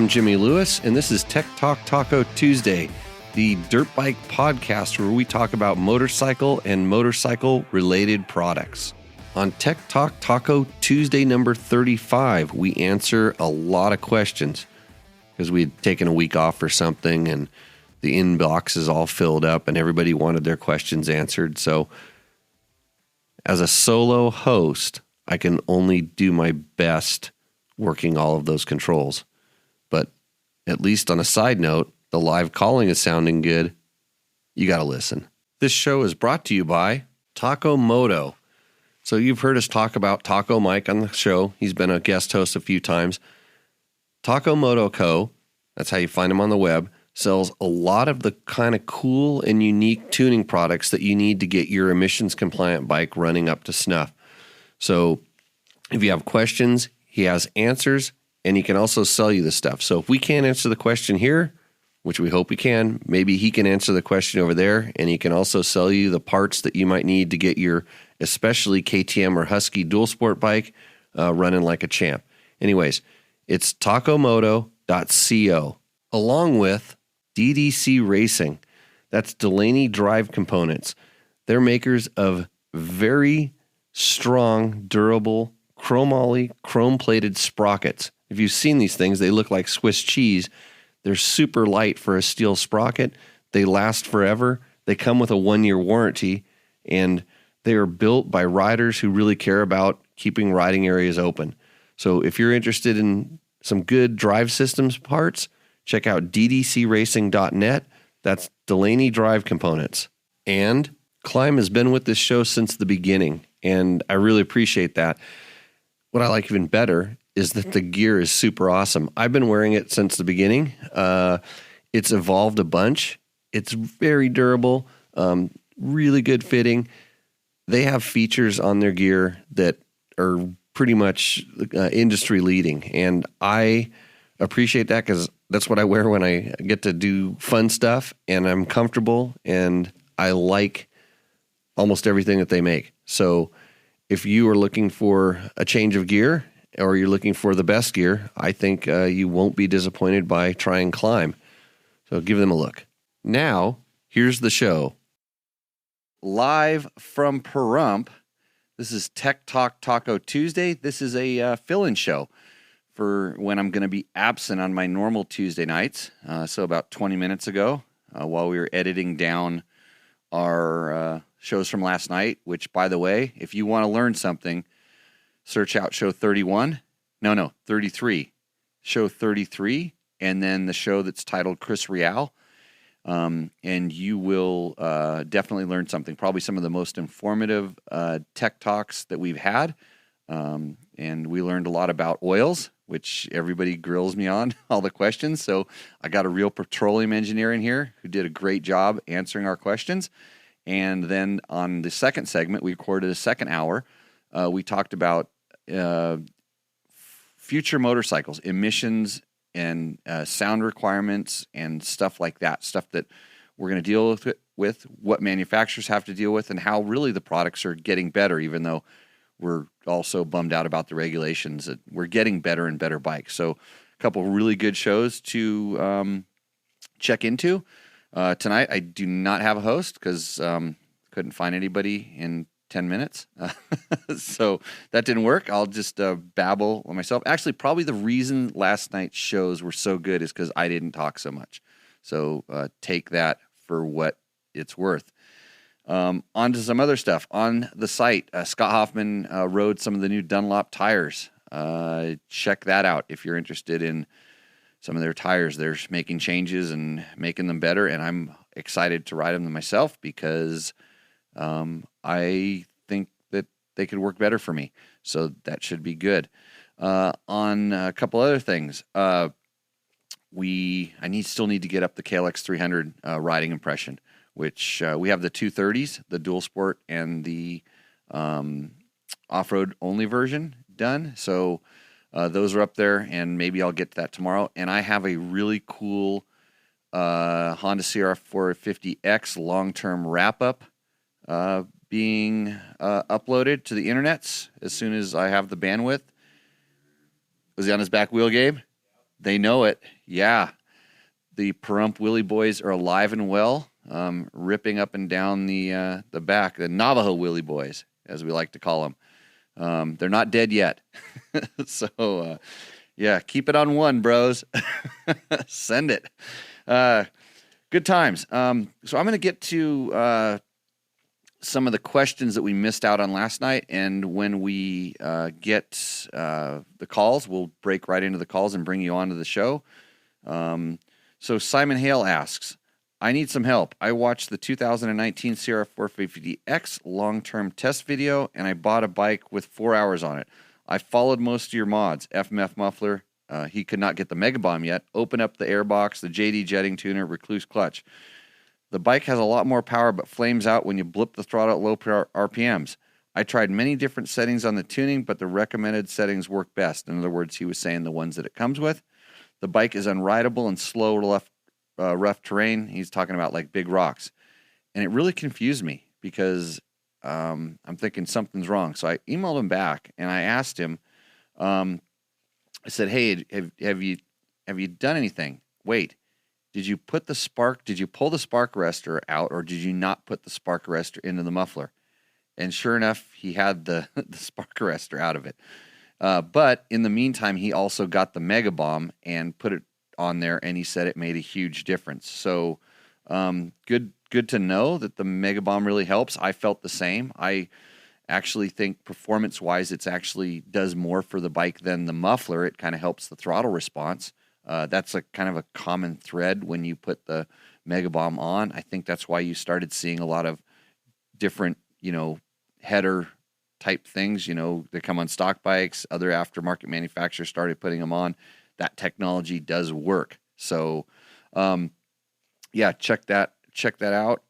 I'm Jimmy Lewis, and this is Tech Talk Taco Tuesday, the dirt bike podcast where we talk about motorcycle and motorcycle-related products. On Tech Talk Taco Tuesday number 35, we answer a lot of questions because we had taken a week off or something, and the inbox is all filled up, and everybody wanted their questions answered. So as a solo host, I can only do my best working all of those controls. But at least on a side note, the live calling is sounding good. You got to listen. This show is brought to you by Taco Moto. So you've heard us talk about Taco Mike on the show. He's been a guest host a few times. Taco Moto Co., that's how you find him on the web, sells a lot of the kind of cool and unique tuning products that you need to get your emissions compliant bike running up to snuff. So if you have questions, he has answers, and he can also sell you the stuff. So if we can't answer the question here, which we hope we can, maybe he can answer the question over there, and he can also sell you the parts that you might need to get your especially KTM or Husky dual sport bike running like a champ. Anyways, it's tacomoto.co, along with DDC Racing. That's Delaney Drive Components. They're makers of very strong, durable, chromoly, chrome-plated sprockets. If you've seen these things, they look like Swiss cheese. They're super light for a steel sprocket. They last forever. They come with a 1-year warranty, and they are built by riders who really care about keeping riding areas open. So if you're interested in some good drive systems parts, check out ddcracing.net. That's Delaney Drive Components. And Climb has been with this show since the beginning, and I really appreciate that. What I like even better is that the gear is super awesome. I've been wearing it since the beginning. It's evolved a bunch. It's very durable, really good fitting. They have features on their gear that are pretty much industry leading, and I appreciate that because that's what I wear when I get to do fun stuff, and I'm comfortable, and I like almost everything that they make. So if you are looking for a change of gear or you're looking for the best gear, I think you won't be disappointed by trying Climb. So give them a look. Now, here's the show. Live from Pahrump, this is Tech Talk Taco Tuesday. This is a fill-in show for when I'm going to be absent on my normal Tuesday nights. So about 20 minutes ago, while we were editing down our shows from last night, which, by the way, if you want to learn something, search out show 33. Show 33, and then the show that's titled Chris Real. And you will definitely learn something. Probably some of the most informative tech talks that we've had. And we learned a lot about oils, which everybody grills me on, all the questions. So I got a real petroleum engineer in here who did a great job answering our questions. And then on the second segment, we recorded a second hour. We talked about future motorcycles, emissions, and sound requirements and stuff like that, stuff that we're going to deal with, what manufacturers have to deal with, and how really the products are getting better, even though we're also bummed out about the regulations. That we're getting better and better bikes. So a couple of really good shows to check into. Tonight, I do not have a host because couldn't find anybody in 10 minutes. So that didn't work. I'll just babble on myself. Actually, probably the reason last night's shows were so good is because I didn't talk so much. So take that for what it's worth. On to some other stuff. On the site, Scott Hoffman rode some of the new Dunlop tires. Check that out if you're interested in some of their tires. They're making changes and making them better, and I'm excited to ride them myself because I think that they could work better for me. So that should be good. On a couple other things, I still need to get up the KLX 300 riding impression, which we have the 230s, the dual sport, and the off-road only version done. So those are up there, and maybe I'll get to that tomorrow. And I have a really cool Honda CR450X long-term wrap-up being uploaded to the internets as soon as I have the bandwidth. Was he on his back wheel, Gabe? They know it. Yeah. The Pahrump Willie boys are alive and well, ripping up and down the back. The Navajo Willie boys, as we like to call them. They're not dead yet. So, yeah, keep it on one, bros. Send it. Good times. So I'm going to get to some of the questions that we missed out on last night. And when we get the calls, we'll break right into the calls and bring you onto the show. So Simon Hale asks, I need some help. I watched the 2019 CRF 450X long-term test video, and I bought a bike with 4 hours on it. I followed most of your mods, FMF muffler. He could not get the Mega Bomb yet. Open up the airbox, the JD jetting tuner, recluse clutch. The bike has a lot more power but flames out when you blip the throttle at low RPMs. I tried many different settings on the tuning, but the recommended settings work best. In other words, he was saying the ones that it comes with. The bike is unrideable in slow, rough terrain. He's talking about like big rocks. And it really confused me because I'm thinking something's wrong. So I emailed him back and I asked him, I said, hey, have you done anything? Wait. Did you pull the spark arrestor out, or did you not put the spark arrestor into the muffler? And sure enough, he had the spark arrestor out of it. But in the meantime, he also got the Mega Bomb and put it on there, and he said it made a huge difference. So good to know that the Mega Bomb really helps. I felt the same. I actually think performance-wise, it's actually does more for the bike than the muffler. It kind of helps the throttle response. That's a kind of a common thread when you put the Mega Bomb on. I think that's why you started seeing a lot of different, header type things, that come on stock bikes. Other aftermarket manufacturers started putting them on. That technology does work. So, yeah, check that out.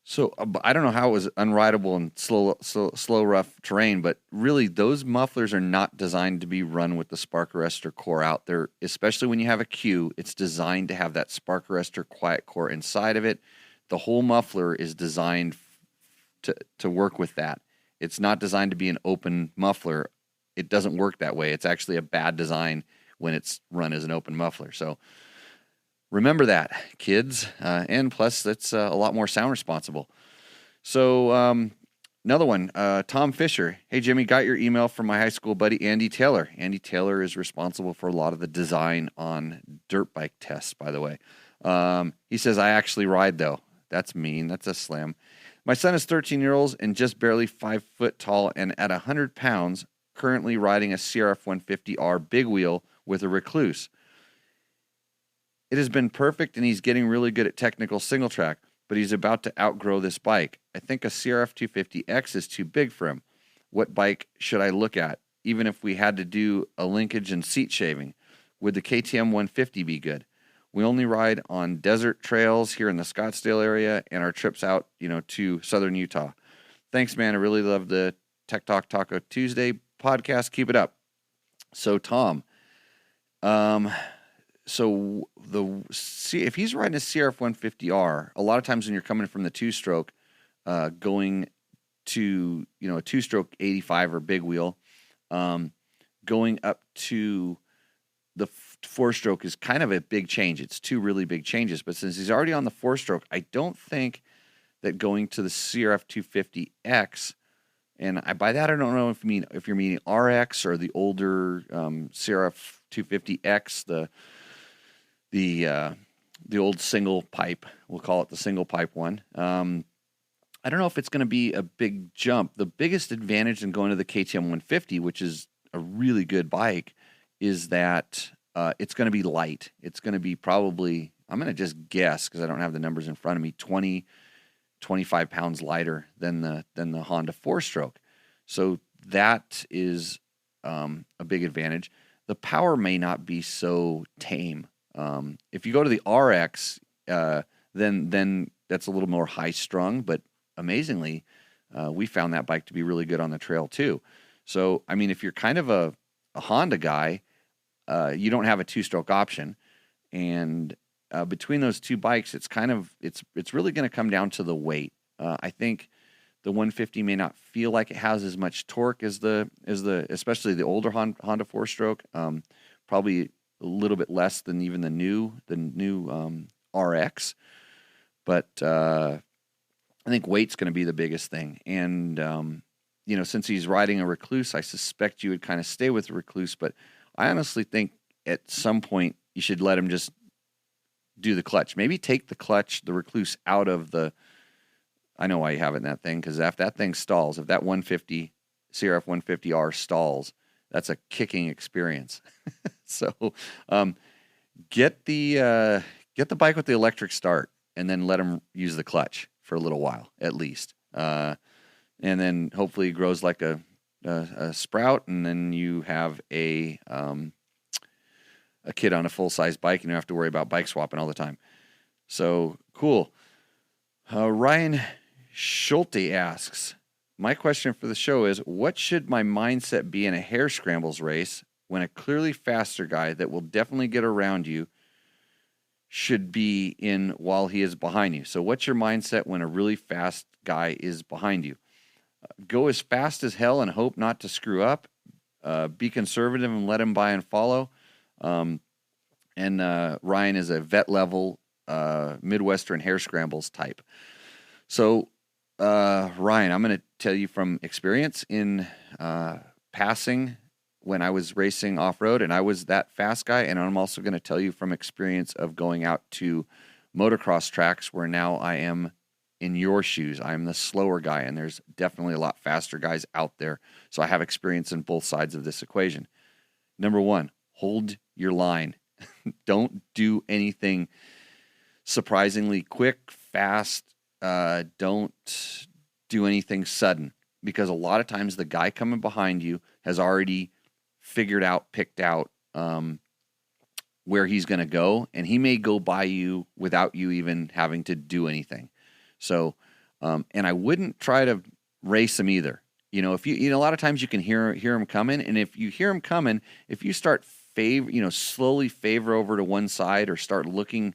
So I don't know how it was unrideable in slow, rough terrain, but really those mufflers are not designed to be run with the spark arrestor core out there, especially when you have a Q. It's designed to have that spark arrestor quiet core inside of it. The whole muffler is designed to work with that. It's not designed to be an open muffler. It doesn't work that way. It's actually a bad design when it's run as an open muffler. So remember that, kids. And plus, it's a lot more sound responsible. So another one, Tom Fisher. Hey, Jimmy, got your email from my high school buddy, Andy Taylor. Andy Taylor is responsible for a lot of the design on dirt bike tests, by the way. He says, I actually ride, though. That's mean. That's a slam. My son is 13 years old and just barely 5 foot tall and at 100 pounds, currently riding a CRF 150R big wheel with a recluse. It has been perfect, and he's getting really good at technical single track, but he's about to outgrow this bike. I think a CRF 250X is too big for him. What bike should I look at, even if we had to do a linkage and seat shaving? Would the KTM 150 be good? We only ride on desert trails here in the Scottsdale area and our trips out, to southern Utah. Thanks, man. I really love the Tech Talk Taco Tuesday podcast. Keep it up. So, Tom, if he's riding a CRF 150R, a lot of times when you're coming from the two-stroke, going to a two-stroke 85 or big wheel, going up to the four-stroke is kind of a big change. It's two really big changes. But since he's already on the four-stroke, I don't think that going to the CRF 250X, and by that I don't know if you're meaning RX or the older CRF 250X, the old single pipe, we'll call it the single pipe one. I don't know if it's going to be a big jump. The biggest advantage in going to the KTM 150, which is a really good bike, is that it's going to be light. It's going to be probably, I'm going to just guess because I don't have the numbers in front of me, 20, 25 pounds lighter than the Honda 4-stroke. So that is a big advantage. The power may not be so tame. If you go to the RX, then that's a little more high-strung, but amazingly, we found that bike to be really good on the trail too. So, I mean, if you're kind of a Honda guy, you don't have a two-stroke option, and between those two bikes, it's really going to come down to the weight. I think the 150 may not feel like it has as much torque as especially the older Honda 4-stroke. probably a little bit less than even the new RX. But I think weight's going to be the biggest thing. And, since he's riding a Recluse, I suspect you would kind of stay with the Recluse. But I honestly think at some point you should let him just do the clutch. Maybe take the Recluse out of the, I know why you have it in that thing, because if that thing stalls, if that 150 CRF 150R stalls, that's a kicking experience. So get the bike with the electric start, and then let him use the clutch for a little while at least, and then hopefully it grows like a sprout, and then you have a kid on a full size bike, and you don't have to worry about bike swapping all the time. So cool. Ryan Schulte asks, my question for the show is, what should my mindset be in a hare scrambles race when a clearly faster guy that will definitely get around you should be in while he is behind you? So what's your mindset when a really fast guy is behind you? Go as fast as hell and hope not to screw up. Be conservative and let him by and follow. And Ryan is a vet level Midwestern hare scrambles type. So Ryan, I'm going to tell you from experience in passing when I was racing off-road, and I was that fast guy, and I'm also going to tell you from experience of going out to motocross tracks where now I am in your shoes. I'm the slower guy, and there's definitely a lot faster guys out there. So I have experience in both sides of this equation. Number one, hold your line. Don't do anything surprisingly quick, fast. Don't do anything sudden, because a lot of times the guy coming behind you has already picked out where he's going to go, and he may go by you without you even having to do anything. So, and I wouldn't try to race him either. If a lot of times you can hear him coming, and if you hear him coming, if you start slowly favor over to one side or start looking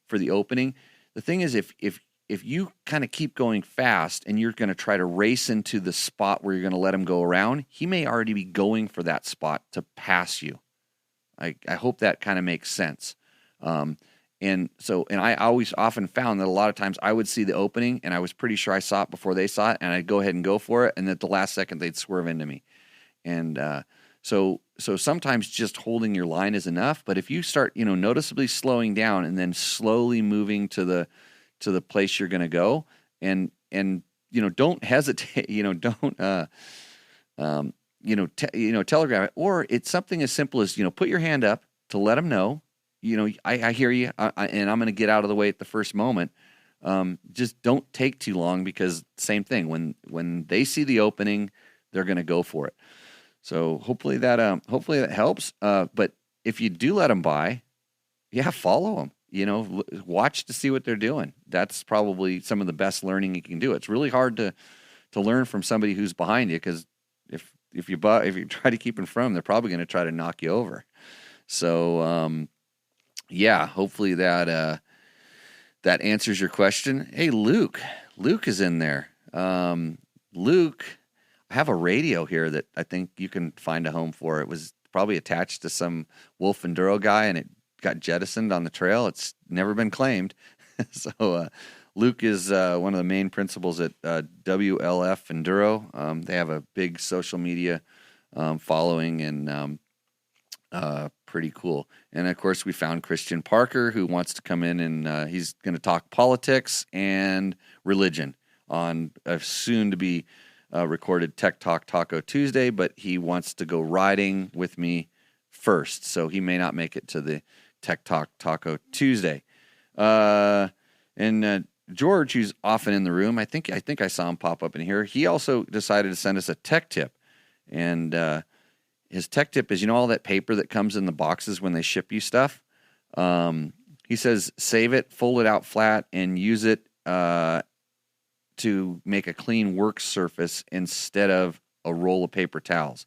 for the opening, the thing is, if you kind of keep going fast and you're going to try to race into the spot where you're going to let him go around, he may already be going for that spot to pass you. I hope that kind of makes sense. And I always often found that a lot of times I would see the opening and I was pretty sure I saw it before they saw it, and I'd go ahead and go for it, and at the last second they'd swerve into me. And so sometimes just holding your line is enough, but if you start, noticeably slowing down and then slowly moving to the place you're going to go, and don't hesitate, don't telegraph it, or it's something as simple as put your hand up to let them know, I hear you, and I'm going to get out of the way at the first moment. Just don't take too long, because same thing, when they see the opening, they're going to go for it. So hopefully that helps. But if you do let them by, follow them. Watch to see what they're doing. That's probably some of the best learning you can do. It's really hard to learn from somebody who's behind you, because if you try to keep in front of them, they're probably going to try to knock you over. So hopefully that answers your question. Hey, Luke is in there. Luke, I have a radio here that I think you can find a home for. It was probably attached to some Wolf Enduro guy, and it got jettisoned on the trail. It's never been claimed. So Luke is one of the main principals at WLF Enduro. They have a big social media following, and pretty cool. And of course, we found Christian Parker, who wants to come in, and he's going to talk politics and religion on a soon-to-be recorded Tech Talk Taco Tuesday, but he wants to go riding with me first, so he may not make it to the Tech Talk Taco Tuesday. And George, who's often in the room, I think I saw him pop up in here. He also decided to send us a tech tip, and his tech tip is, all that paper that comes in the boxes when they ship you stuff. He says save it, fold it out flat, and use it to make a clean work surface instead of a roll of paper towels.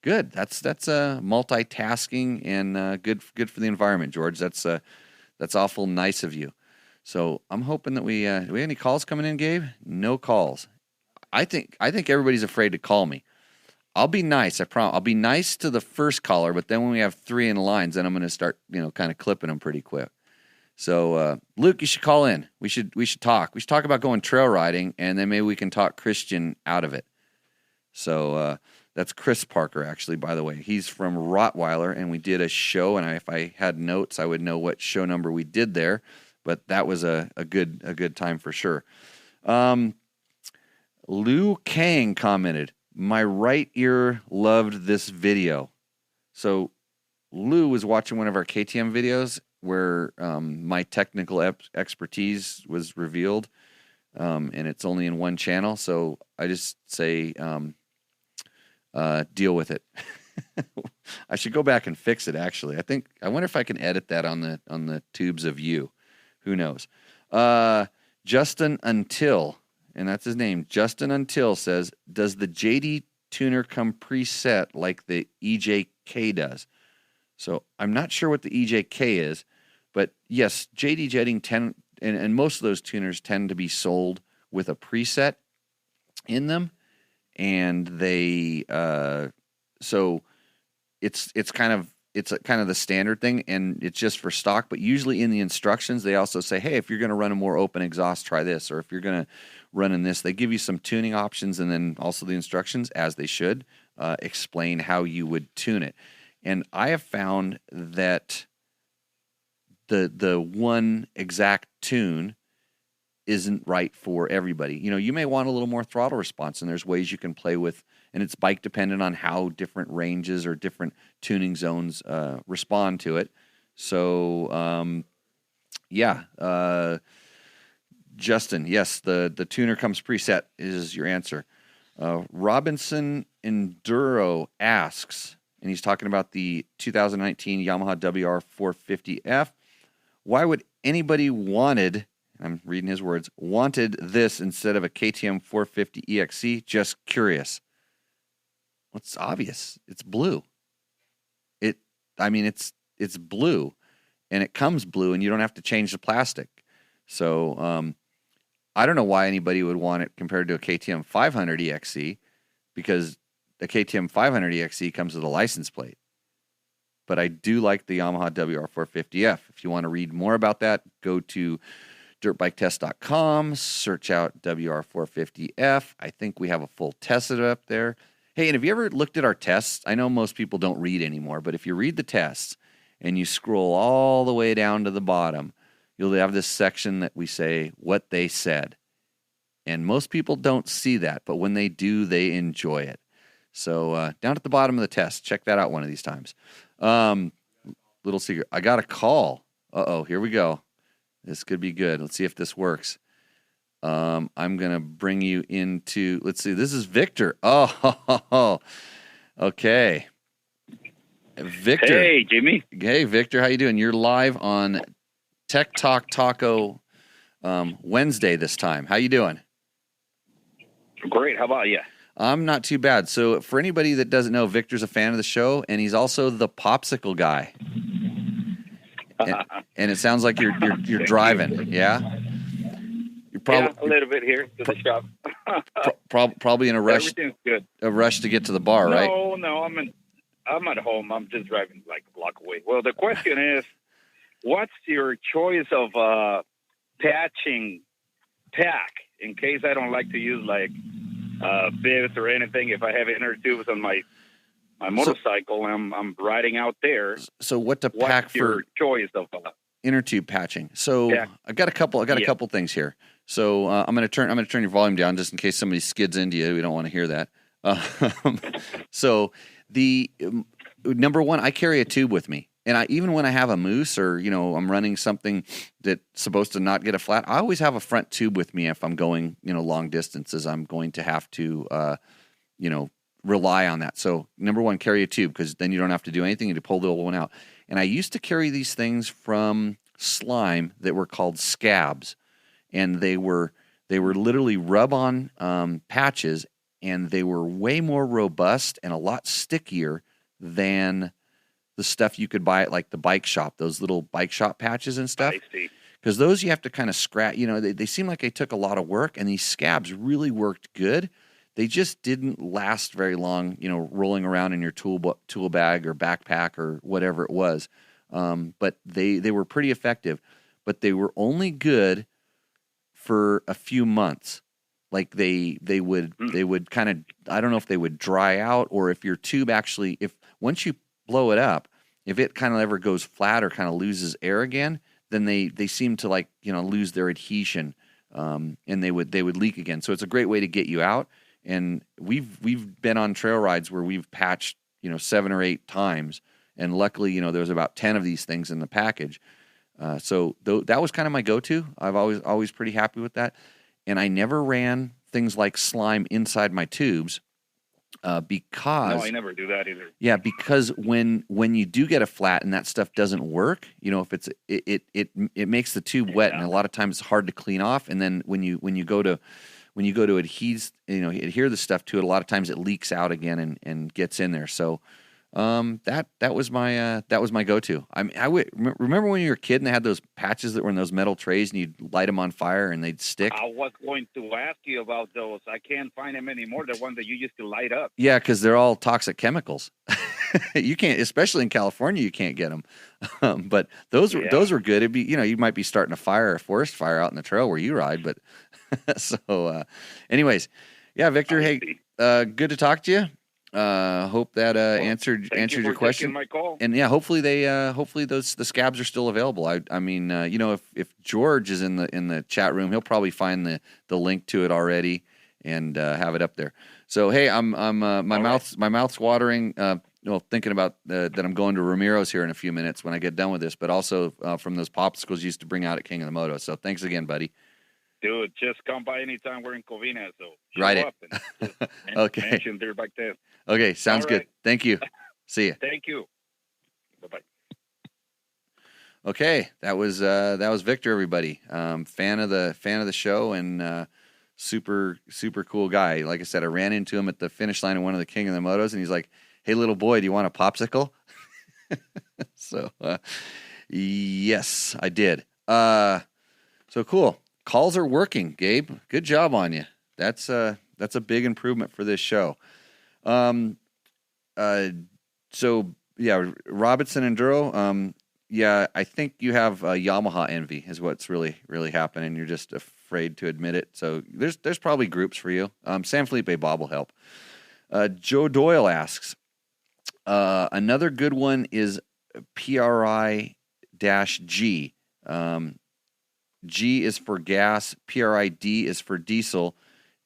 Good. That's multitasking, and good for the environment, George. That's awful nice of you. So I'm hoping that do we have any calls coming in, Gabe? No calls. I think everybody's afraid to call me. I'll be nice. I promise. I'll be nice to the first caller, but then when we have 3 in lines, then I'm going to start, kind of clipping them pretty quick. So, Luke, you should call in. We should talk. We should talk about going trail riding, and then maybe we can talk Christian out of it. So that's Chris Parker, actually, by the way. He's from Rottweiler, and we did a show, and if I had notes, I would know what show number we did there. But that was a good time for sure. Lou Kang commented, "My right ear loved this video." So Lou was watching one of our KTM videos where my technical expertise was revealed, and it's only in one channel. So I just say, deal with it. I should go back and fix it. Actually, I wonder if I can edit that on the tubes of you. Who knows? Justin Until, and that's his name. Justin Until says, "Does the JD tuner come preset like the EJK does?" So I'm not sure what the EJK is, but yes, JD Jetting and most of those tuners tend to be sold with a preset in them, and they so it's kind of the standard thing, and it's just for stock. But usually in the instructions, they also say, hey, if you're going to run a more open exhaust, try this. Or if you're going to run in this, they give you some tuning options, and then also the instructions, as they should, explain how you would tune it. And I have found that the one exact tune isn't right for everybody. You may want a little more throttle response, and there's ways you can play with, and it's bike dependent on how different ranges or different tuning zones respond to it. So, Justin, yes, the tuner comes preset is your answer. Robinson Enduro asks, and he's talking about the 2019 Yamaha WR450F. Why would anybody wanted this instead of a KTM 450 EXC? Just curious. Well, it's obvious. It's blue. It's blue, and it comes blue, and you don't have to change the plastic. So I don't know why anybody would want it compared to a KTM 500 EXC, because the KTM 500 EXC comes with a license plate. But I do like the Yamaha WR450F. If you want to read more about that, go to dirtbiketest.com, search out WR450F. I think we have a full test up there. Hey, and have you ever looked at our tests? I know most people don't read anymore, but if you read the tests and you scroll all the way down to the bottom, you'll have this section that we say what they said. And most people don't see that, but when they do, they enjoy it. So down at the bottom of the test, check that out one of these times. Little secret. I got a call. Uh-oh, here we go. This could be good. Let's see if this works. I'm going to bring you into, let's see, this is Victor. Oh, okay. Victor. Hey, Jimmy. Hey, Victor, how you doing? You're live on Tech Talk Taco Wednesday this time. How you doing? Great. How about you? I'm not too bad. So for anybody that doesn't know, Victor's a fan of the show, and he's also the Popsicle Guy. And it sounds like you're driving, yeah? You're probably a little bit here to the shop. probably in a rush. Everything's good. A rush to get to the bar, right? No, I'm at home. I'm just driving like a block away. Well, the question is, what's your choice of patching pack in case I don't like to use like bibs or anything? If I have inner tubes on my motorcycle, I'm riding out there. So what to pack what's your choice of inner tube patching? So yeah. I got a couple things here. So I'm gonna turn your volume down just in case somebody skids into you. We don't want to hear that. So the number one, I carry a tube with me, and even when I have a moose or I'm running something that's supposed to not get a flat, I always have a front tube with me if I'm going long distances. I'm going to have to rely on that. So number one, carry a tube, because then you don't have to do anything. You pull the old one out. And I used to carry these things from Slime that were called scabs, and they were literally rub-on patches, and they were way more robust and a lot stickier than the stuff you could buy at like the bike shop, those little bike shop patches and stuff. I see. Because those you have to kind of scratch. They seem like they took a lot of work, and these scabs really worked good. they just didn't last very long, rolling around in your tool bag or backpack or whatever it was. But they were pretty effective, but they were only good for a few months. Like they would kind of, I don't know if they would dry out, or if your tube actually, if once you blow it up, if it kind of ever goes flat or kind of loses air again, then they seem to lose their adhesion, and they would leak again. So it's a great way to get you out. And we've been on trail rides where we've patched 7 or 8 times, and luckily there was about 10 of these things in the package. So that was kind of my go-to. I've always pretty happy with that. And I never ran things like slime inside my tubes because... No, I never do that either. Yeah, because when you do get a flat and that stuff doesn't work, if it makes the tube wet, and a lot of times it's hard to clean off. And then when you go to adhere the stuff to it, a lot of times it leaks out again and gets in there. So that was my go-to. Remember when you were a kid and they had those patches that were in those metal trays and you'd light them on fire and they'd stick? I was going to ask you about those. I can't find them anymore. The ones that you used to light up. Yeah, because they're all toxic chemicals. You can't, especially in California, you can't get them. But those were good. It'd be, you might be starting a forest fire out in the trail where you ride. But so, anyways, yeah, Victor. Hey, good to talk to you. Hope that answered your question. My call. And yeah, hopefully the scabs are still available. I mean, if George is in the chat room, he'll probably find the link to it already and have it up there. So hey, my mouth's watering. Thinking about that I'm going to Ramiro's here in a few minutes when I get done with this, but also from those popsicles you used to bring out at King of the Moto. So thanks again, buddy. Dude, just come by anytime we're in Covina. So Right it. Okay. Mention there back then. Okay, sounds good. Thank you. See you. Thank you. Bye-bye. Okay, that was Victor, everybody. Fan of the show and super cool guy. Like I said, I ran into him at the finish line of one of the King of the Motos, and he's like, "Hey, little boy, do you want a popsicle?" So, yes, I did. So cool. Calls are working, Gabe. Good job on you. That's a big improvement for this show. So yeah, Robinson Enduro. Yeah, I think you have Yamaha envy is what's really happening. You're just afraid to admit it. So there's probably groups for you. San Felipe Bob will help. Joe Doyle asks, another good one is PRI-G. G is for gas. PRID is for diesel.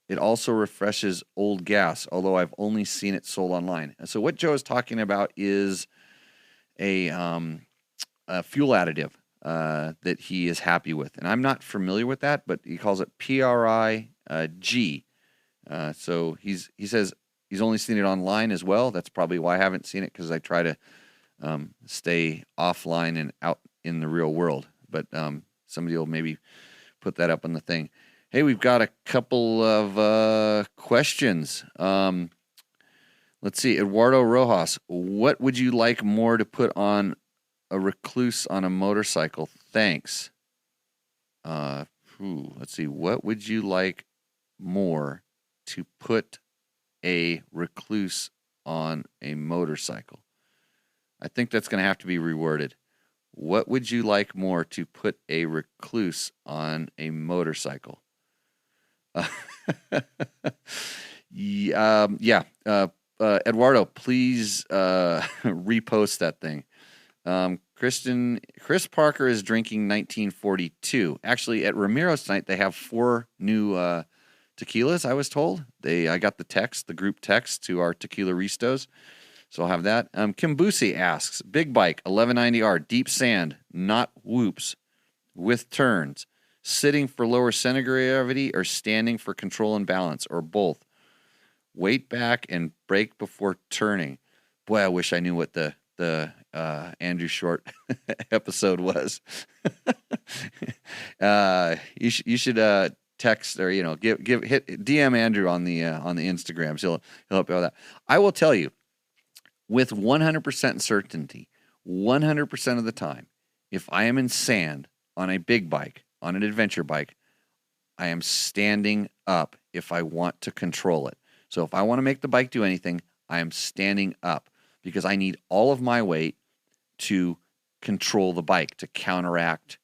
It also refreshes old gas, although I've only seen it sold online. And so what Joe is talking about is a fuel additive that he is happy with. And I'm not familiar with that, but he calls it PRIG. So he says he's only seen it online as well. That's probably why I haven't seen it, because I try to stay offline and out in the real world. But somebody will maybe put that up on the thing. Hey, we've got a couple of questions. Let's see. Eduardo Rojas, what would you like more to put on a recluse on a motorcycle? Thanks. Let's see. What would you like more to put a recluse on a motorcycle? I think that's going to have to be reworded. What would you like more to put a recluse on a motorcycle? Eduardo, please repost that thing. Chris Parker is drinking 1942. Actually, at Ramiro's tonight, they have 4 new tequilas, I was told. I got the group text to our Tequila Ristos. So I'll have that. Kim Busey asks, big bike, 1190R, deep sand, not whoops, with turns, sitting for lower center gravity or standing for control and balance, or both. Weight back and brake before turning. Boy, I wish I knew what the Andrew Short episode was. You should text or hit DM Andrew on the Instagrams. He'll help you with that. I will tell you, with 100% certainty, 100% of the time, if I am in sand on a big bike, on an adventure bike, I am standing up if I want to control it. So if I want to make the bike do anything, I am standing up because I need all of my weight to control the bike, to counteract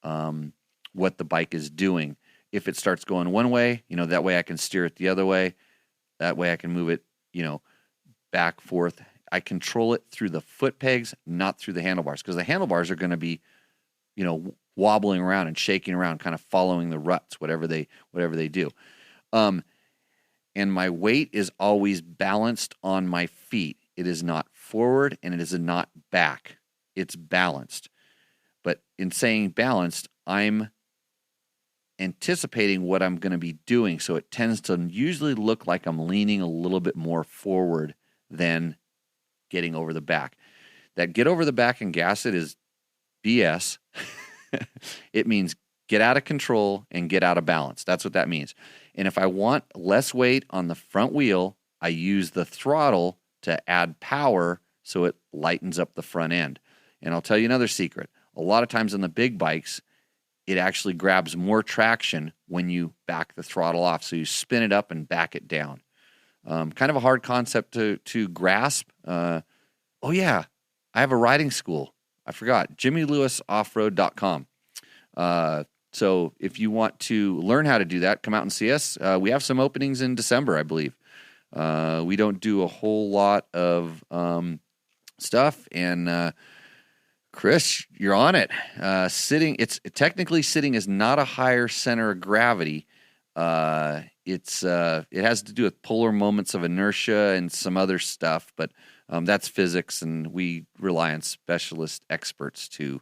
what the bike is doing. If it starts going one way, that way I can steer it the other way. That way I can move it, back, forth. I control it through the foot pegs, not through the handlebars, because the handlebars are going to be, wobbling around and shaking around, kind of following the ruts, whatever they do. And my weight is always balanced on my feet. It is not forward and it is not back. It's balanced. But in saying balanced, I'm anticipating what I'm going to be doing. So it tends to usually look like I'm leaning a little bit more forward than getting over the back. That get over the back and gas it is BS. It means get out of control and get out of balance. That's what that means. And if I want less weight on the front wheel, I use the throttle to add power so it lightens up the front end. And I'll tell you another secret. A lot of times on the big bikes, it actually grabs more traction when you back the throttle off. So you spin it up and back it down. Kind of a hard concept to grasp. Oh, yeah, I have a riding school. I forgot, jimmylewisoffroad.com. So if you want to learn how to do that, come out and see us. We have some openings in December, I believe. We don't do a whole lot of stuff. And Chris, you're on it. Technically sitting is not a higher center of gravity. It has to do with polar moments of inertia and some other stuff, but that's physics, and we rely on specialist experts to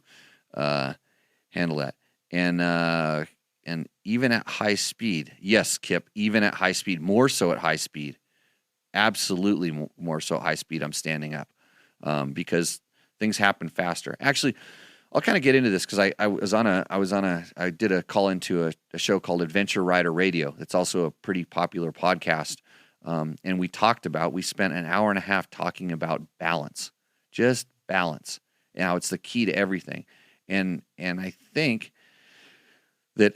handle that. And even at high speed, yes, Kip, even at high speed, more so at high speed, absolutely more so at high speed, I'm standing up because things happen faster. Actually, I'll kind of get into this because I did a call into a show called Adventure Rider Radio. It's also a pretty popular podcast. And we spent an hour and a half talking about balance, just balance. Now it's the key to everything. And I think that,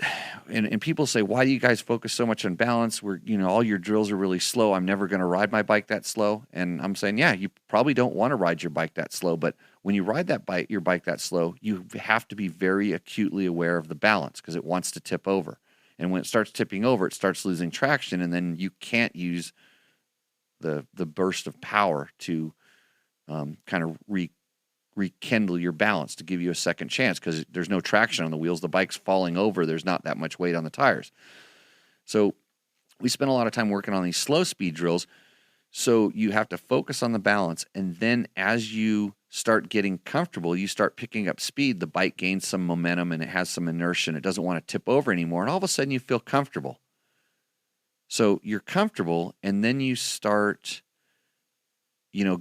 and people say, why do you guys focus so much on balance? All your drills are really slow. I'm never going to ride my bike that slow. And I'm saying, yeah, you probably don't want to ride your bike that slow, but when you ride your bike that slow, you have to be very acutely aware of the balance because it wants to tip over. And when it starts tipping over, it starts losing traction, and then you can't use the burst of power to kind of rekindle your balance, to give you a second chance, because there's no traction on the wheels. The bike's falling over. There's not that much weight on the tires. So we spend a lot of time working on these slow speed drills. So you have to focus on the balance, and then as you start getting comfortable, you start picking up speed, the bike gains some momentum and it has some inertia and it doesn't want to tip over anymore. And all of a sudden you feel comfortable. So you're comfortable, and then you start,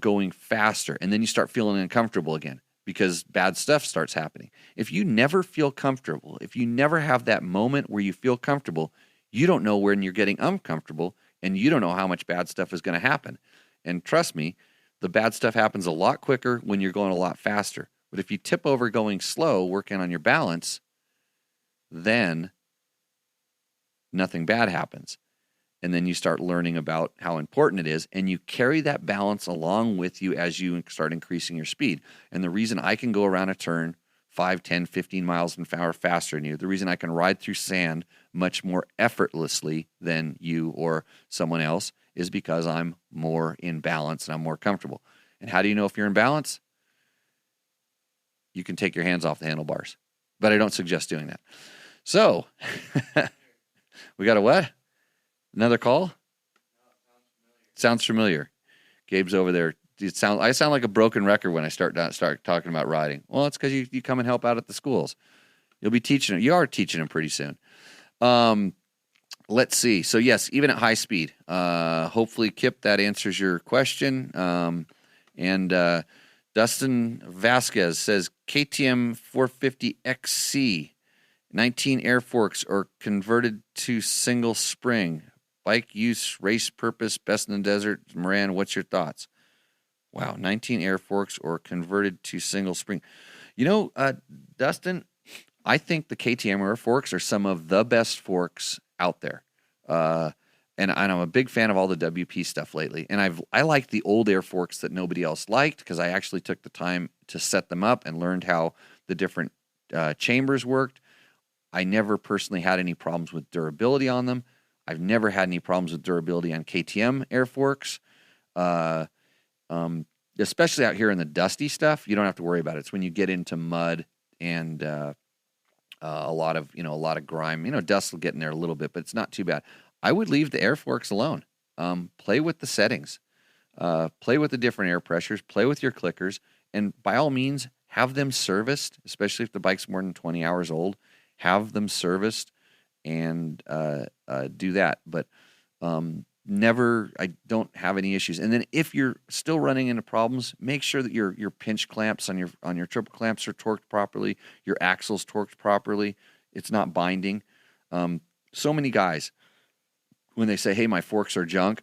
going faster, and then you start feeling uncomfortable again because bad stuff starts happening. If you never feel comfortable, if you never have that moment where you feel comfortable, you don't know when you're getting uncomfortable, and you don't know how much bad stuff is going to happen. And trust me, the bad stuff happens a lot quicker when you're going a lot faster. But if you tip over going slow, working on your balance, then nothing bad happens. And then you start learning about how important it is, and you carry that balance along with you as you start increasing your speed. And the reason I can go around a turn 5, 10, 15 miles an hour faster than you, the reason I can ride through sand much more effortlessly than you or someone else, is because I'm more in balance and I'm more comfortable. And how do you know if you're in balance? You can take your hands off the handlebars, but I don't suggest doing that. So we got a what? Another call? Sounds familiar. Gabe's over there. I sound like a broken record when I start talking about riding. Well, it's because you come and help out at the schools. You'll be teaching them. You are teaching them pretty soon. Let's see. So yes, even at high speed. Hopefully, Kip, that answers your question. And Dustin Vasquez says KTM 450 XC, 19 air forks or converted to single spring. Bike use, race purpose, best in the desert. Moran, what's your thoughts? Wow, 19 air forks or converted to single spring. Dustin, I think the KTM air forks are some of the best forks out there. and I'm a big fan of all the WP stuff lately. And I like the old air forks that nobody else liked because I actually took the time to set them up and learned how the different chambers worked. I never personally had any problems with durability on them. I've never had any problems with durability on KTM air forks. Especially out here in the dusty stuff, you don't have to worry about it. It's when you get into mud and a lot of grime. Dust will get in there a little bit, but it's not too bad. I would leave the air forks alone. Play with the settings. Play with the different air pressures. Play with your clickers. And by all means, have them serviced, especially if the bike's more than 20 hours old. Have them serviced and do that. But I don't have any issues. And then if you're still running into problems, make sure that your pinch clamps on your triple clamps are torqued properly, your axle's torqued properly. It's not binding. So many guys, when they say, "Hey, my forks are junk,"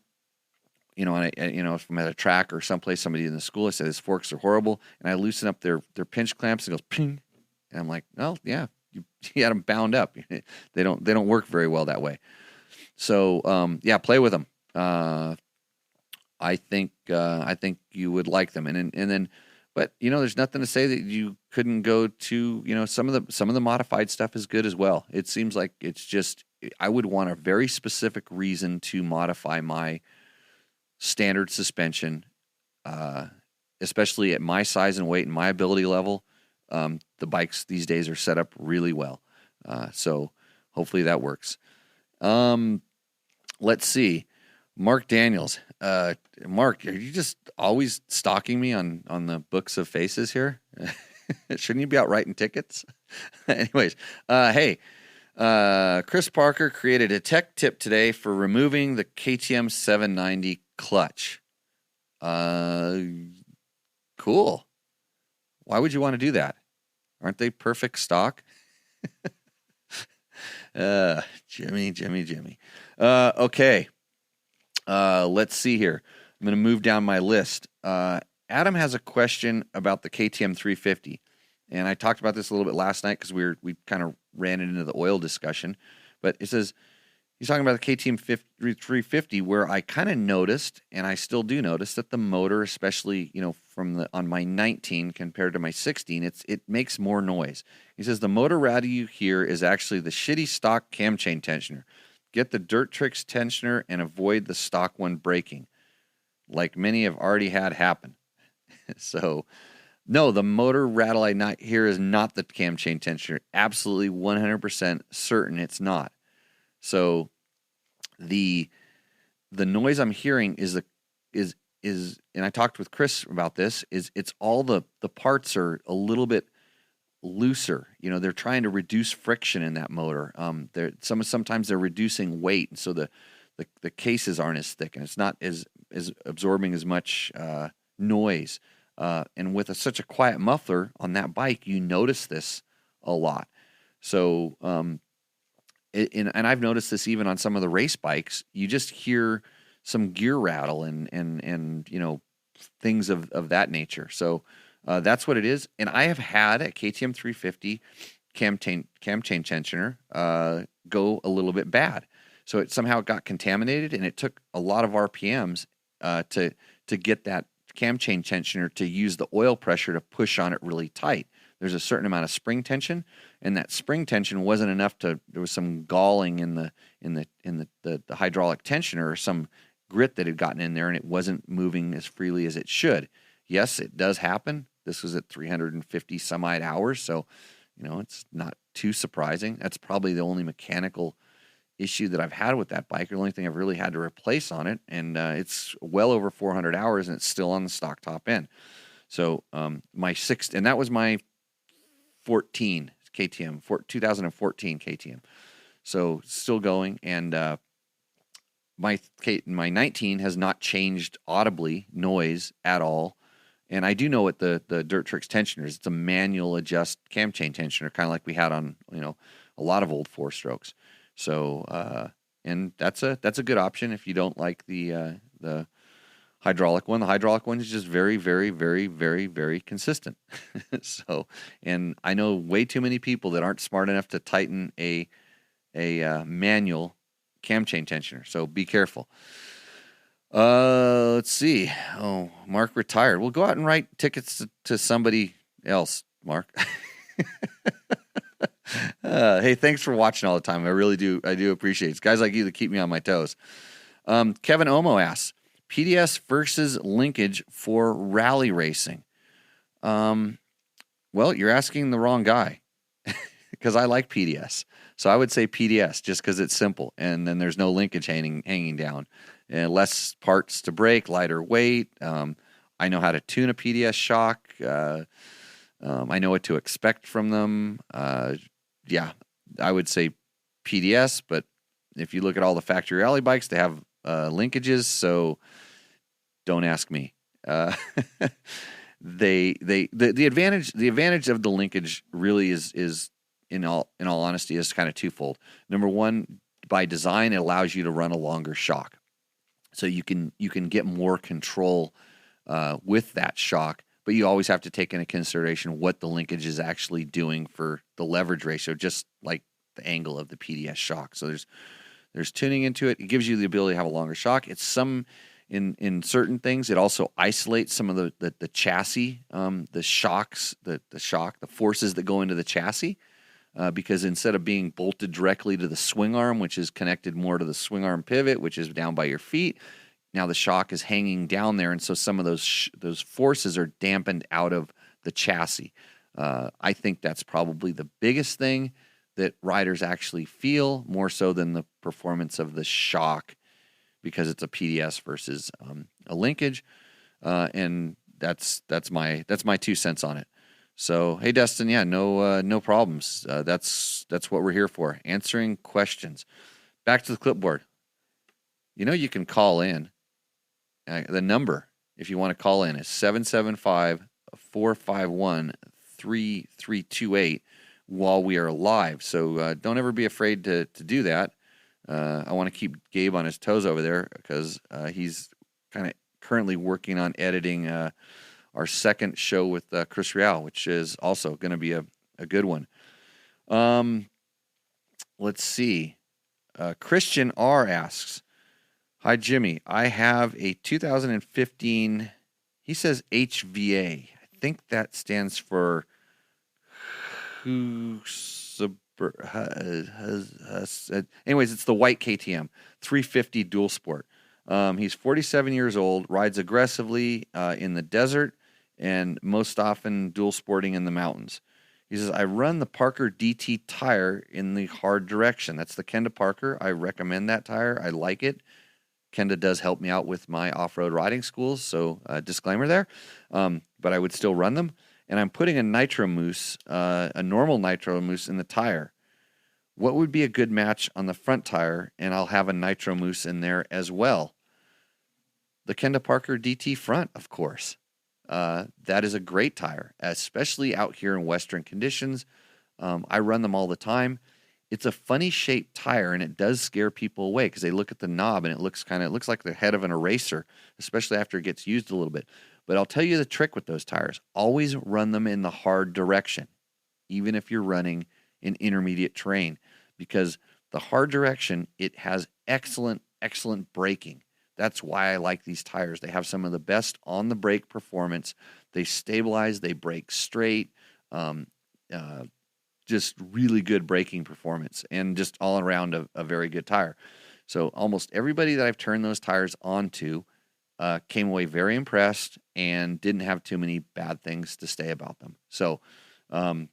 and if I'm at a track or someplace, somebody in the school, I say, "His forks are horrible," and I loosen up their pinch clamps, and it goes ping, and I'm like, "Oh yeah, you had them bound up. They don't work very well that way." So play with them. I think you would like them, and then, but there's nothing to say that you couldn't go to some of the modified stuff is good as well. It seems like it's just I would want a very specific reason to modify my standard suspension, especially at my size and weight and my ability level. The bikes these days are set up really well, so hopefully that works. Let's see. Mark Daniels. Mark, are you just always stalking me on the books of faces here? Shouldn't you be out writing tickets? Anyways, hey, Chris Parker created a tech tip today for removing the KTM 790 clutch. Cool. Why would you want to do that? Aren't they perfect stock? Jimmy. Okay. Let's see here. I'm going to move down my list. Adam has a question about the KTM 350. And I talked about this a little bit last night because we kind of ran it into the oil discussion. But it says, he's talking about the KTM 350 where I kind of noticed, and I still do notice, that the motor, especially, on my 19 compared to my 16, it makes more noise. He says, the motor rattle you hear is actually the shitty stock cam chain tensioner. Get the Dirt Tricks tensioner and avoid the stock one breaking, like many have already had happen. So, no, the motor rattle I not hear is not the cam chain tensioner. Absolutely 100% certain it's not. So, the noise I'm hearing is and I talked with Chris about this, it's all the parts are a little bit looser. They're trying to reduce friction in that motor. Sometimes they're reducing weight, and so the cases aren't as thick, and it's not as absorbing as much noise. And with such a quiet muffler on that bike, you notice this a lot. So, and I've noticed this even on some of the race bikes. You just hear some gear rattle and things of that nature. So that's what it is. And I have had a KTM 350 cam chain tensioner go a little bit bad. So it somehow got contaminated, and it took a lot of RPMs to get that cam chain tensioner to use the oil pressure to push on it really tight. There's a certain amount of spring tension, and that spring tension wasn't enough there was some galling in the hydraulic tensioner, or some grit that had gotten in there, and it wasn't moving as freely as it should. Yes, it does happen. This was at 350 some odd hours, so it's not too surprising. That's probably the only mechanical issue that I've had with that bike, or the only thing I've really had to replace on it, and it's well over 400 hours, and it's still on the stock top end. So my sixth, and that was my 14 KTM, 2014 KTM. So still going, and my 19 has not changed audibly noise at all. And I do know what the Dirt Tricks tensioner is. It's a manual adjust cam chain tensioner, kind of like we had on a lot of old 4-strokes. So and that's a good option if you don't like the hydraulic one. The hydraulic one is just very, very, very, very, very consistent. So, and I know way too many people that aren't smart enough to tighten a manual cam chain tensioner. So be careful. Let's see. Oh, Mark retired. We'll go out and write tickets to somebody else, Mark. Hey, thanks for watching all the time. I really do. I do appreciate it. It's guys like you that keep me on my toes. Kevin Omo asks, PDS versus linkage for rally racing. Well, you're asking the wrong guy because I like PDS. So I would say PDS just because it's simple. And then there's no linkage hanging down. And less parts to break, lighter weight. I know how to tune a PDS shock. I know what to expect from them. Yeah, I would say PDS, but if you look at all the factory rally bikes, they have linkages, so don't ask me. The advantage of the linkage really is in all honesty is kind of twofold. Number one, by design, it allows you to run a longer shock, so you can get more control with that shock. But you always have to take into consideration what the linkage is actually doing for the leverage ratio, just like the angle of the PDS shock. So there's tuning into it. It gives you the ability to have a longer shock. It's in certain things. It also isolates some of the chassis, the shocks, the forces that go into the chassis, because instead of being bolted directly to the swing arm, which is connected more to the swing arm pivot, which is down by your feet, now the shock is hanging down there, and so some of those forces are dampened out of the chassis. I think that's probably the biggest thing that riders actually feel, more so than the performance of the shock, because it's a PDS versus a linkage, and that's my 2 cents on it. So hey, Dustin, yeah, no problems. That's what we're here for, answering questions. Back to the clipboard. You can call in. The number, if you want to call in, is 775-451-3328 while we are live. So don't ever be afraid to do that. I want to keep Gabe on his toes over there because he's kind of currently working on editing our second show with Chris Real, which is also going to be a good one. Let's see. Christian R. asks, hi, Jimmy. I have a 2015, he says HVA. I think that stands for Husaberg. Anyways, it's the white KTM, 350 dual sport. He's 47 years old, rides aggressively in the desert, and most often dual sporting in the mountains. He says, I run the Parker DT tire in the hard direction. That's the Kenda Parker. I recommend that tire. I like it. Kenda does help me out with my off-road riding schools, so disclaimer there. But I would still run them. And I'm putting a Nitro Mousse, a normal Nitro Mousse in the tire. What would be a good match on the front tire? And I'll have a Nitro Mousse in there as well. The Kenda Parker DT front, of course. That is a great tire, especially out here in Western conditions. I run them all the time. It's a funny shaped tire, and it does scare people away because they look at the knob and it looks like the head of an eraser, especially after it gets used a little bit. But I'll tell you the trick with those tires. Always run them in the hard direction, even if you're running in intermediate terrain, because the hard direction, it has excellent braking. That's why I like these tires. They have some of the best on the brake performance. They stabilize, they brake straight, just really good braking performance, and just all around a very good tire. So almost everybody that I've turned those tires onto came away very impressed and didn't have too many bad things to say about them. So I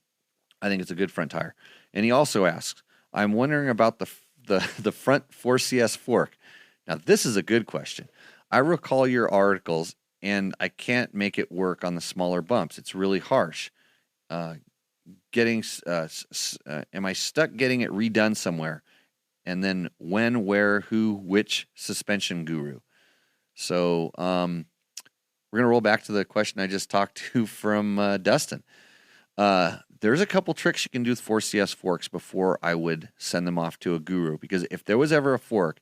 think it's a good front tire. And he also asks, I'm wondering about the front 4CS fork. Now, this is a good question. I recall your articles, and I can't make it work on the smaller bumps. It's really harsh. Am I stuck getting it redone somewhere? And then when, where, who, which suspension guru? So we're going to roll back to the question I just talked to from Dustin. There's a couple tricks you can do with 4CS forks before I would send them off to a guru, because if there was ever a fork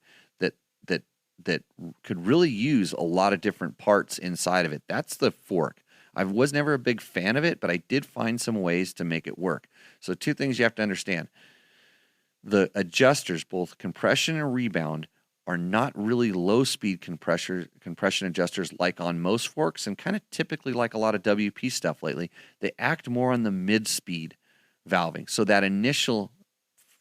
that could really use a lot of different parts inside of it, that's the fork. I was never a big fan of it, but I did find some ways to make it work. So two things you have to understand. the adjusters, both compression and rebound, are not really low-speed compression adjusters like on most forks, and kind of typically like a lot of WP stuff lately. They act more on the mid-speed valving. So that initial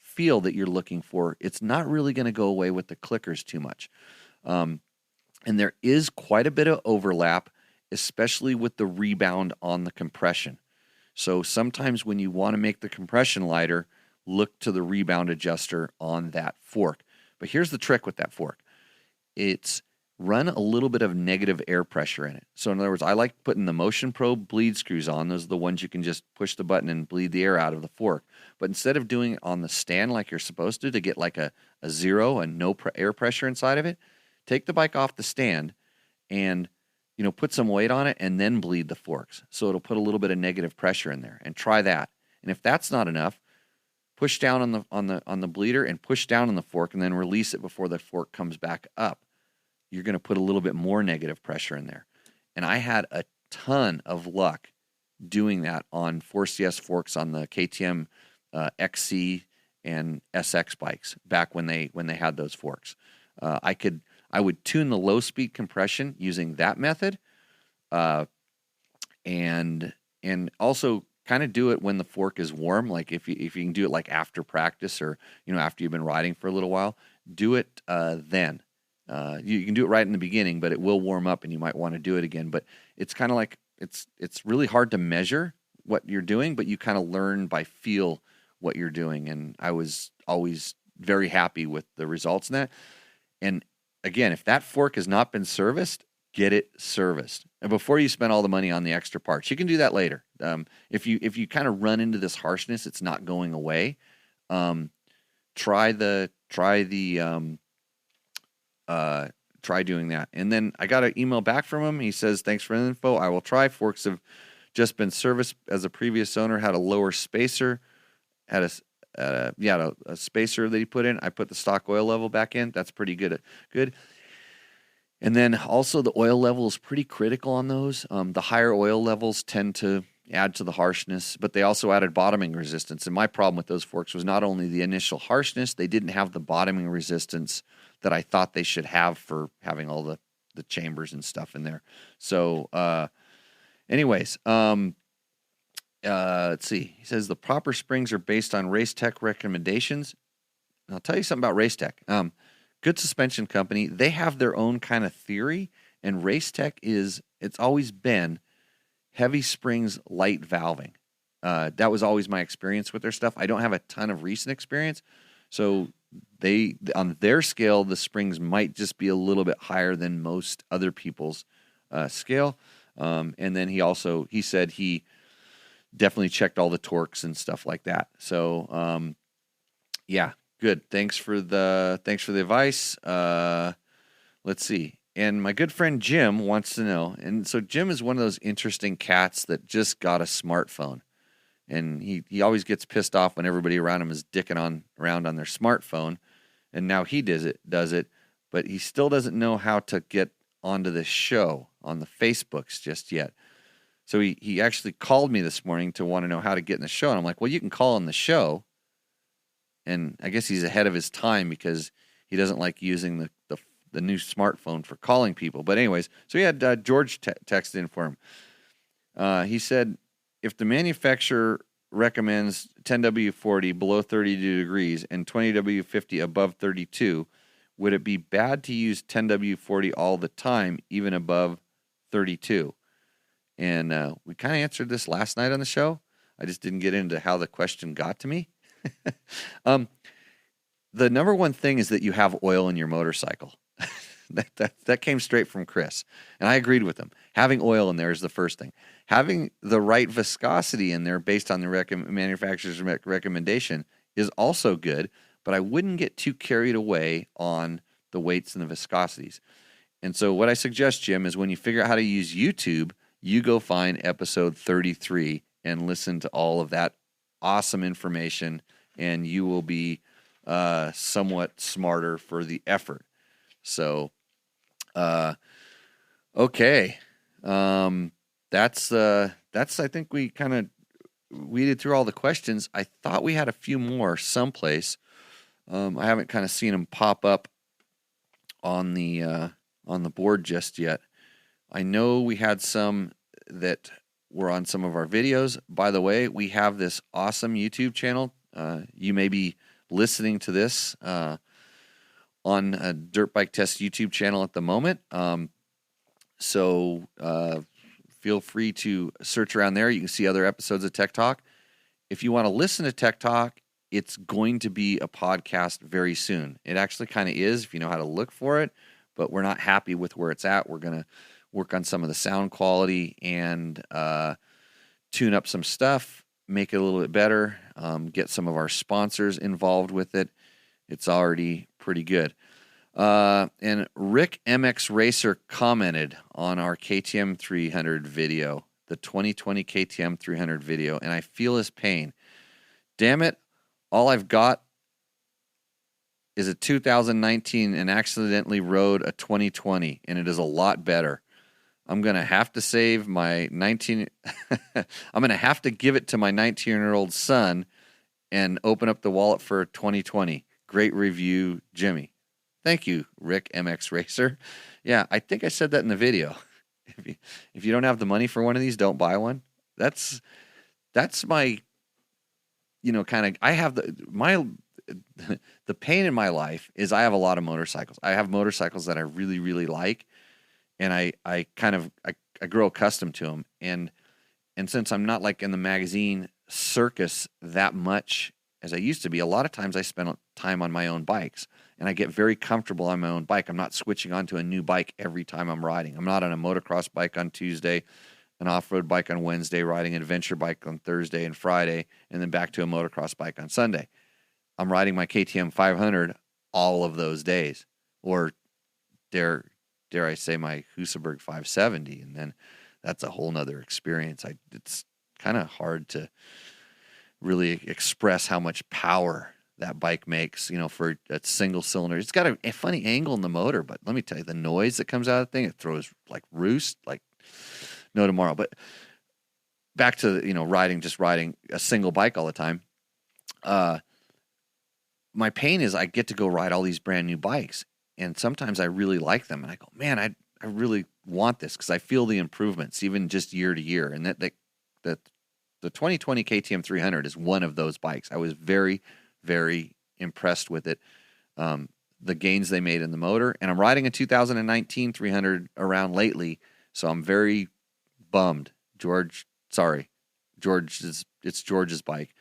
feel that you're looking for, it's not really going to go away with the clickers too much. And there is quite a bit of overlap, especially with the rebound on the compression. So sometimes when you want to make the compression lighter, look to the rebound adjuster on that fork. But here's the trick with that fork. It's run a little bit of negative air pressure in it. So in other words, I like putting the motion probe bleed screws on. Those are the ones you can just push the button and bleed the air out of the fork. But instead of doing it on the stand like you're supposed to get like a zero and no air pressure inside of it, take the bike off the stand and put some weight on it and then bleed the forks. So it'll put a little bit of negative pressure in there, and try that. And if that's not enough, push down on the bleeder and push down on the fork and then release it before the fork comes back up. You're going to put a little bit more negative pressure in there. And I had a ton of luck doing that on 4CS forks on the KTM XC and SX bikes back when they had those forks. I would tune the low speed compression using that method, and also kind of do it when the fork is warm. Like if you can do it like after practice or after you've been riding for a little while, do it then. You can do it right in the beginning, but it will warm up and you might want to do it again. But it's kind of like it's really hard to measure what you're doing, but you kind of learn by feel what you're doing. And I was always very happy with the results in that. And again, if that fork has not been serviced, get it serviced. And before you spend all the money on the extra parts, you can do that later. If you kind of run into this harshness, it's not going away. Try doing that. And then I got an email back from him. He says, "Thanks for the info. I will try. Forks have just been serviced as a previous owner had a lower spacer, had a spacer that he put in. I put the stock oil level back in. That's pretty good. And then also the oil level is pretty critical on those. The higher oil levels tend to add to the harshness, but they also added bottoming resistance. And my problem with those forks was not only the initial harshness, they didn't have the bottoming resistance that I thought they should have for having all the chambers and stuff in there. So anyways, let's see. He says the proper springs are based on Race Tech recommendations. And I'll tell you something about Race Tech. Good suspension company. They have their own kind of theory, and Race Tech it's always been heavy springs, light valving. That was always my experience with their stuff. I don't have a ton of recent experience, so they on their scale, the springs might just be a little bit higher than most other people's scale. And then he said he definitely checked all the torques and stuff like that. So yeah. Good. Thanks for the advice. Let's see. And my good friend Jim wants to know. And so Jim is one of those interesting cats that just got a smartphone. And he always gets pissed off when everybody around him is dicking around on their smartphone. And now he does it, but he still doesn't know how to get onto the show on the Facebooks just yet. So he actually called me this morning to want to know how to get in the show. And I'm like, well, you can call on the show. And I guess he's ahead of his time because he doesn't like using the new smartphone for calling people. But anyways, so he had George text in for him. He said, if the manufacturer recommends 10W40 below 32 degrees and 20W50 above 32, would it be bad to use 10W40 all the time, even above 32? And we kind of answered this last night on the show. I just didn't get into how the question got to me. The number one thing is that you have oil in your motorcycle. that came straight from Chris, and I agreed with him. Having oil in there is the first thing. Having the right viscosity in there based on the manufacturer's recommendation is also good, but I wouldn't get too carried away on the weights and the viscosities. And so what I suggest, Jim, is when you figure out how to use YouTube, you go find episode 33 and listen to all of that awesome information, and you will be somewhat smarter for the effort. So, okay. That's I think we kind of weeded through all the questions. I thought we had a few more someplace. I haven't kind of seen them pop up on the board just yet. I know we had some that were on some of our videos. By the way, we have this awesome YouTube channel. You may be listening to this on a Dirt Bike Test YouTube channel at the moment. So feel free to search around there. You can see other episodes of Tech Talk. If you want to listen to Tech Talk, it's going to be a podcast very soon. It actually kind of is if you know how to look for it, but we're not happy with where it's at. We're going to work on some of the sound quality and tune up some stuff, make it a little bit better, get some of our sponsors involved with it. It's already pretty good. And Rick MX Racer commented on our KTM 300 video, the 2020 KTM 300 video, and I feel his pain. Damn it, all I've got is a 2019 and accidentally rode a 2020, and it is a lot better. I'm going to have to save my 19... I'm going to have to give it to my 19-year-old son and open up the wallet for 2020. Great review, Jimmy. Thank you, Rick MX Racer. Yeah, I think I said that in the video. If you don't have the money for one of these, don't buy one. That's my, kind of, I have the pain in my life is I have a lot of motorcycles. I have motorcycles that I really, really like, and I grow accustomed to them. And since I'm not like in the magazine circus that much as I used to be, a lot of times I spend time on my own bikes, and I get very comfortable on my own bike. I'm not switching onto a new bike every time I'm riding. I'm not on a motocross bike on Tuesday, an off-road bike on Wednesday, riding an adventure bike on Thursday and Friday, and then back to a motocross bike on Sunday. I'm riding my KTM 500 all of those days, or dare I say my Husaberg 570, and then that's a whole nother experience. It's kind of hard to really express how much power that bike makes, for a single cylinder. It's got a funny angle in the motor, but let me tell you, the noise that comes out of the thing, it throws like roost, like no tomorrow. But back to, riding a single bike all the time. My pain is I get to go ride all these brand new bikes, and sometimes I really like them, and I go, man, I really want this because I feel the improvements even just year to year. And that the 2020 KTM 300 is one of those bikes. I was very, very impressed with it. The gains they made in the motor, and I'm riding a 2019 300 around lately, so I'm very bummed. It's George's bike,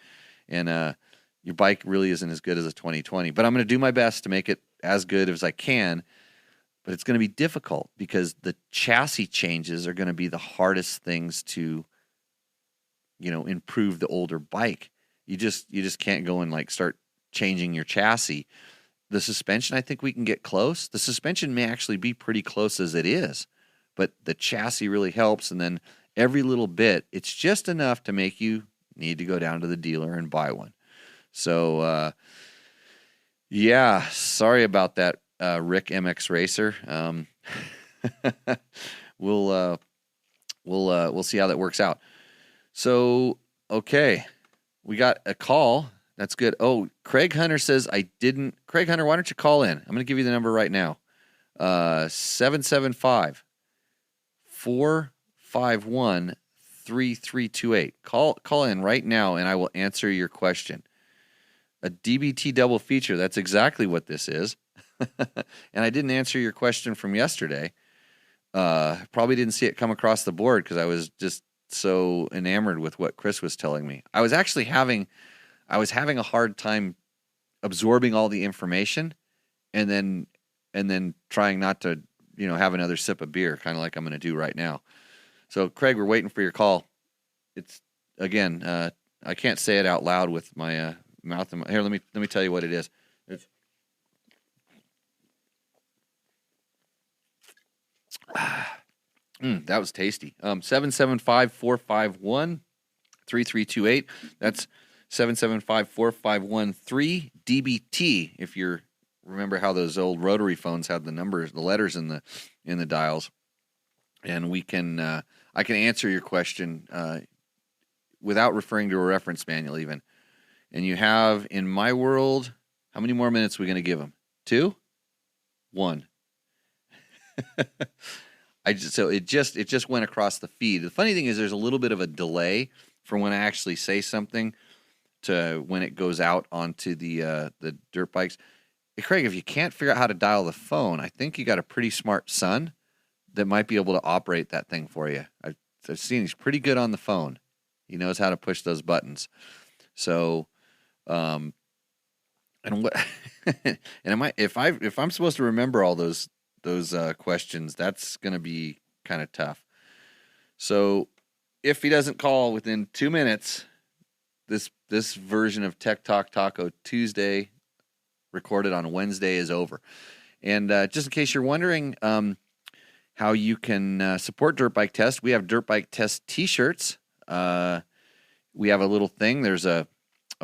and your bike really isn't as good as a 2020, but I'm going to do my best to make it as good as I can, but it's going to be difficult because the chassis changes are going to be the hardest things to improve the older bike. You just can't go and like start changing your chassis. The suspension, I think we can get close. The suspension may actually be pretty close as it is, but the chassis really helps. And then every little bit, it's just enough to make you need to go down to the dealer and buy one. So, yeah, sorry about that, Rick MX Racer. We'll see how that works out. So, okay, we got a call. That's good. Oh, Craig Hunter says Craig Hunter, why don't you call in? I'm going to give you the number right now. 775-451-3328. Call in right now, and I will answer your question. A DBT double feature, that's exactly what this is. And I didn't answer your question from yesterday. Probably didn't see it come across the board because I was just so enamored with what Chris was telling me. I was having a hard time absorbing all the information and then trying not to, have another sip of beer, kind of like I'm going to do right now. So Craig, we're waiting for your call. It's again, I can't say it out loud with my mouth. Here, let me tell you what it is. That was tasty. 775-451-3328. That's 775-451-3DBT. If you remember how those old rotary phones had the numbers, the letters in the dials, and we can I can answer your question without referring to a reference manual even. And you have, in my world, How many more minutes are we going to give him? 2? 1. So it just went across the feed. The funny thing is there's a little bit of a delay from when I actually say something to when it goes out onto the dirt bikes. Hey, Craig, if you can't figure out how to dial the phone, I think you got a pretty smart son that might be able to operate that thing for you. I've seen he's pretty good on the phone. He knows how to push those buttons. So, and what, and if I'm supposed to remember all those questions, that's going to be kind of tough. So, if he doesn't call within 2 minutes, this version of Tech Talk Taco Tuesday, recorded on Wednesday, is over. And just in case you're wondering how you can support Dirt Bike Test, we have Dirt Bike Test T-shirts. We have a little thing. There's a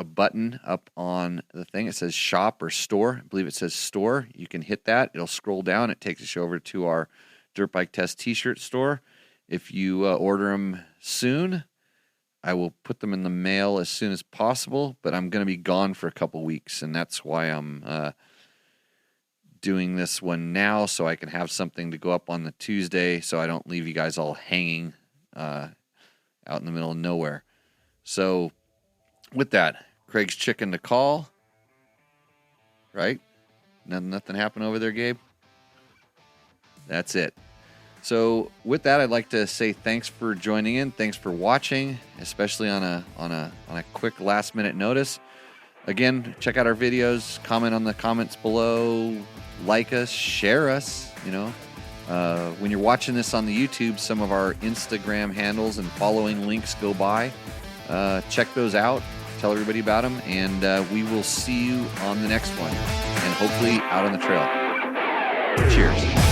button up on the thing. It says shop or store. I believe it says store. You can hit that. It'll scroll down. It takes you over to our Dirt Bike Test T-shirt store. If you order them soon, I will put them in the mail as soon as possible, but I'm going to be gone for a couple weeks, and that's why I'm doing this one now, so I can have something to go up on the Tuesday so I don't leave you guys all hanging out in the middle of nowhere. So with that, Craig's chicken to call, right? Nothing happened over there, Gabe? That's it. So with that, I'd like to say thanks for joining in. Thanks for watching, especially on a quick last minute notice. Again, check out our videos, comment on the comments below, like us, share us. When you're watching this on the YouTube, some of our Instagram handles and following links go by. Check those out. Tell everybody about them, and we will see you on the next one, and hopefully out on the trail. Cheers.